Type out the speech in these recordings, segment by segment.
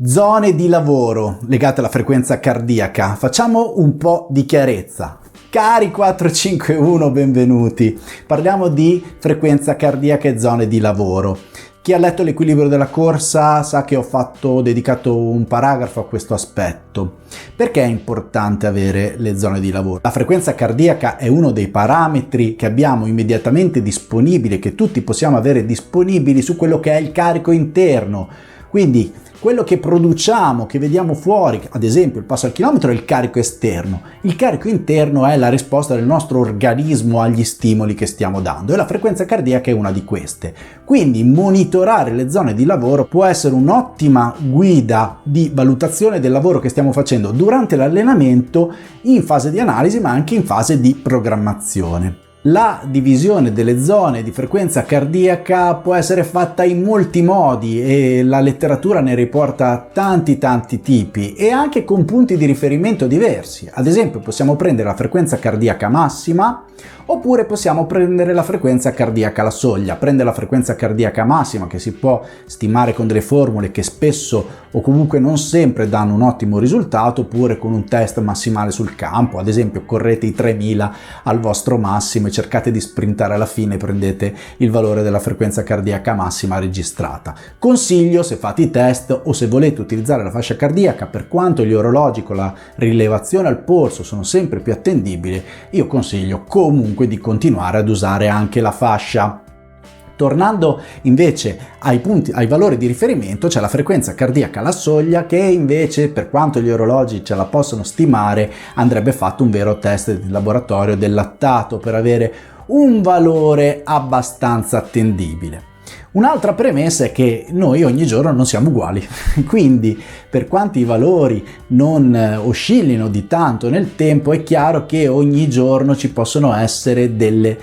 Zone di lavoro legate alla frequenza cardiaca. Facciamo un po' di chiarezza. Cari 451, benvenuti. Parliamo di frequenza cardiaca e zone di lavoro. Chi ha letto l'equilibrio della corsa sa che ho dedicato un paragrafo a questo aspetto. Perché è importante avere le zone di lavoro? La frequenza cardiaca è uno dei parametri che abbiamo immediatamente disponibili, che tutti possiamo avere disponibili su quello che è il carico interno. Quindi quello che produciamo, che vediamo fuori, ad esempio il passo al chilometro, è il carico esterno. Il carico interno è la risposta del nostro organismo agli stimoli che stiamo dando e la frequenza cardiaca è una di queste. Quindi monitorare le zone di lavoro può essere un'ottima guida di valutazione del lavoro che stiamo facendo durante l'allenamento, in fase di analisi ma anche in fase di programmazione. La divisione delle zone di frequenza cardiaca può essere fatta in molti modi e la letteratura ne riporta tanti tipi e anche con punti di riferimento diversi. Ad esempio possiamo prendere la frequenza cardiaca massima oppure possiamo prendere la frequenza cardiaca alla soglia. Prendere la frequenza cardiaca massima, che si può stimare con delle formule che spesso o comunque non sempre danno un ottimo risultato, oppure con un test massimale sul campo. Ad esempio correte i 3000 al vostro massimo e cercate di sprintare alla fine, prendete il valore della frequenza cardiaca massima registrata. Consiglio, se fate i test o se volete utilizzare la fascia cardiaca, per quanto gli orologi con la rilevazione al polso sono sempre più attendibili, io consiglio comunque di continuare ad usare anche la fascia. Tornando invece ai valori di riferimento, c'è la frequenza cardiaca alla soglia, che invece, per quanto gli orologi ce la possono stimare, andrebbe fatto un vero test di laboratorio del lattato per avere un valore abbastanza attendibile. Un'altra premessa è che noi ogni giorno non siamo uguali, quindi per quanto i valori non oscillino di tanto nel tempo, è chiaro che ogni giorno ci possono essere delle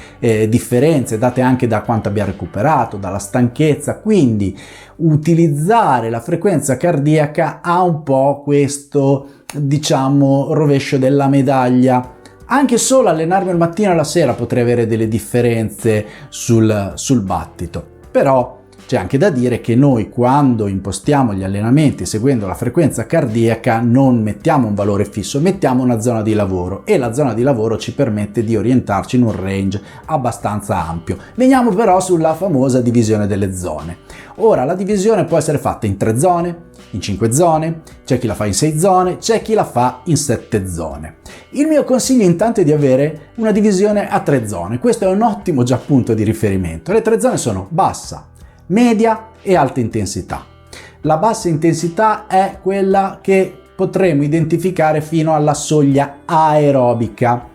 differenze date anche da quanto abbiamo recuperato, dalla stanchezza. Quindi utilizzare la frequenza cardiaca ha un po' questo, rovescio della medaglia. Anche solo allenarmi al mattino e alla sera potrei avere delle differenze sul battito. Però c'è anche da dire che noi, quando impostiamo gli allenamenti seguendo la frequenza cardiaca, non mettiamo un valore fisso, mettiamo una zona di lavoro, e la zona di lavoro ci permette di orientarci in un range abbastanza ampio. Veniamo però sulla famosa divisione delle zone. Ora, la divisione può essere fatta in 3 zone, in 5 zone, c'è chi la fa in 6 zone, c'è chi la fa in 7 zone. Il mio consiglio intanto è di avere una divisione a 3 zone. Questo è un ottimo già punto di riferimento. Le 3 zone sono bassa, media e alta intensità. La bassa intensità è quella che potremo identificare fino alla soglia aerobica.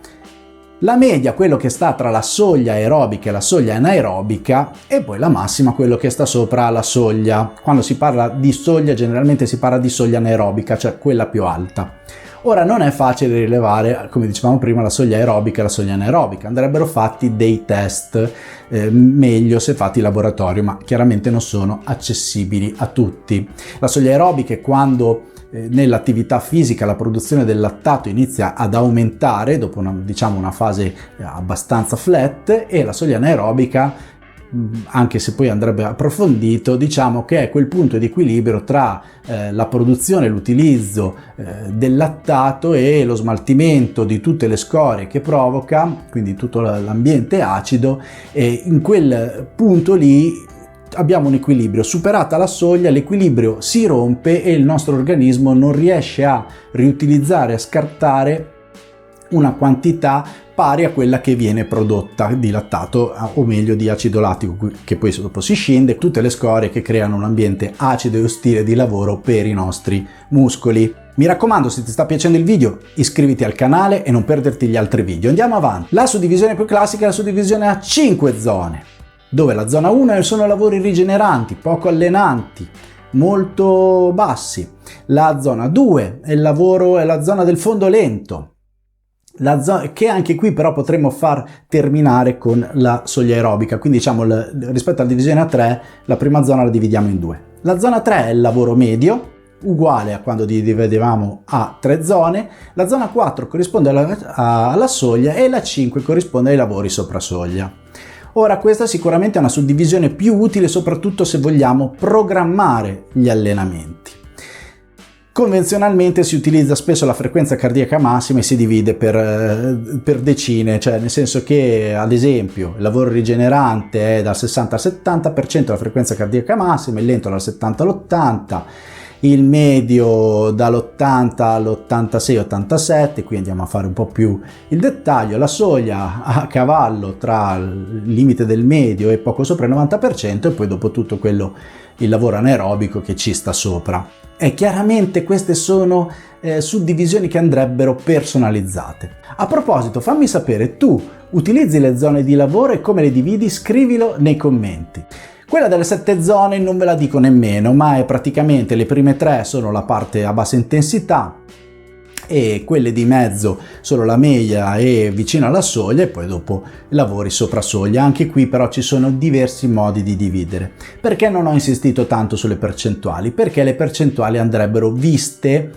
La media, quello che sta tra la soglia aerobica e la soglia anaerobica, e poi la massima, quello che sta sopra la soglia. Quando si parla di soglia, generalmente si parla di soglia anaerobica, cioè quella più alta. Ora, non è facile rilevare, come dicevamo prima, la soglia aerobica e la soglia anaerobica. Andrebbero fatti dei test, meglio se fatti in laboratorio, ma chiaramente non sono accessibili a tutti. La soglia aerobica è quando nell'attività fisica la produzione del lattato inizia ad aumentare dopo una fase abbastanza flat, e la soglia anaerobica, anche se poi andrebbe approfondito, che è quel punto di equilibrio tra la produzione e l'utilizzo del lattato e lo smaltimento di tutte le scorie che provoca, quindi tutto l'ambiente acido, e in quel punto lì abbiamo un equilibrio. Superata la soglia, l'equilibrio si rompe e il nostro organismo non riesce a riutilizzare, a scartare una quantità pari a quella che viene prodotta di lattato, o meglio di acido lattico, che poi dopo si scinde, tutte le scorie che creano un ambiente acido e ostile di lavoro per i nostri muscoli. Mi raccomando, se ti sta piacendo il video, iscriviti al canale e non perderti gli altri video. Andiamo avanti. La suddivisione più classica è la suddivisione a 5 zone, dove la zona 1 sono lavori rigeneranti, poco allenanti, molto bassi. La zona 2 è la zona del fondo lento, che anche qui però potremmo far terminare con la soglia aerobica. Quindi rispetto alla divisione a 3, la prima zona la dividiamo in 2. La zona 3 è il lavoro medio, uguale a quando dividevamo a 3 zone. La zona 4 corrisponde alla soglia e la 5 corrisponde ai lavori sopra soglia. Ora, questa sicuramente è una suddivisione più utile soprattutto se vogliamo programmare gli allenamenti. Convenzionalmente si utilizza spesso la frequenza cardiaca massima e si divide per decine, cioè nel senso che ad esempio il lavoro rigenerante è dal 60 al 70% la frequenza cardiaca massima, il lento dal 70 all'80%, il medio dall'80 all'86-87, qui andiamo a fare un po' più il dettaglio, la soglia a cavallo tra il limite del medio e poco sopra il 90% e poi dopo tutto quello, il lavoro anaerobico che ci sta sopra. E chiaramente queste sono suddivisioni che andrebbero personalizzate. A proposito, fammi sapere, tu utilizzi le zone di lavoro e come le dividi? Scrivilo nei commenti. Quella delle 7 zone non ve la dico nemmeno, ma è praticamente le prime 3 sono la parte a bassa intensità e quelle di mezzo sono la media e vicino alla soglia e poi dopo lavori sopra soglia. Anche qui però ci sono diversi modi di dividere. Perché non ho insistito tanto sulle percentuali? Perché le percentuali andrebbero viste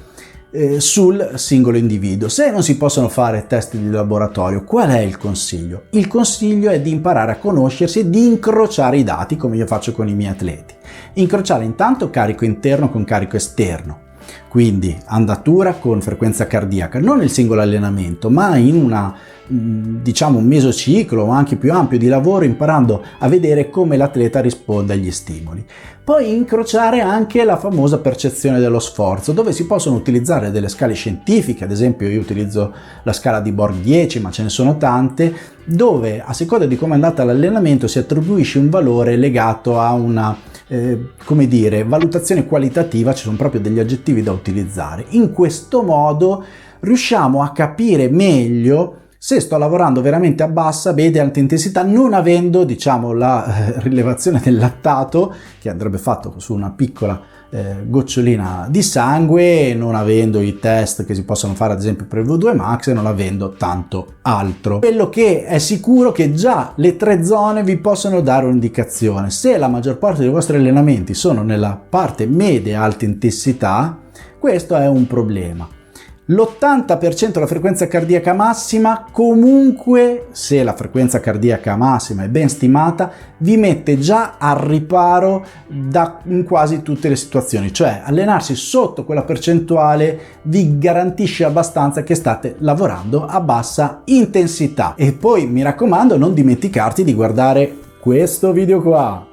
sul singolo individuo. Se non si possono fare test di laboratorio, qual è il consiglio? Il consiglio è di imparare a conoscersi e di incrociare i dati come io faccio con i miei atleti. Incrociare intanto carico interno con carico esterno, quindi andatura con frequenza cardiaca, non il singolo allenamento, ma in una un mesociclo o anche più ampio di lavoro, imparando a vedere come l'atleta risponde agli stimoli. Poi incrociare anche la famosa percezione dello sforzo, dove si possono utilizzare delle scale scientifiche, ad esempio io utilizzo la scala di Borg 10, ma ce ne sono tante, dove a seconda di come è andata l'allenamento si attribuisce un valore legato a una valutazione qualitativa, ci sono proprio degli aggettivi da utilizzare. In questo modo riusciamo a capire meglio se sto lavorando veramente a bassa, media, alta intensità, non avendo la rilevazione del lattato, che andrebbe fatto su una piccola gocciolina di sangue, non avendo i test che si possono fare ad esempio per il V2 Max e non avendo tanto altro. Quello che è sicuro è che già le 3 zone vi possono dare un'indicazione. Se la maggior parte dei vostri allenamenti sono nella parte media e alta intensità, questo è un problema. L'80% della frequenza cardiaca massima, comunque, se la frequenza cardiaca massima è ben stimata, vi mette già al riparo in quasi tutte le situazioni, cioè allenarsi sotto quella percentuale vi garantisce abbastanza che state lavorando a bassa intensità. E poi mi raccomando, non dimenticarti di guardare questo video qua.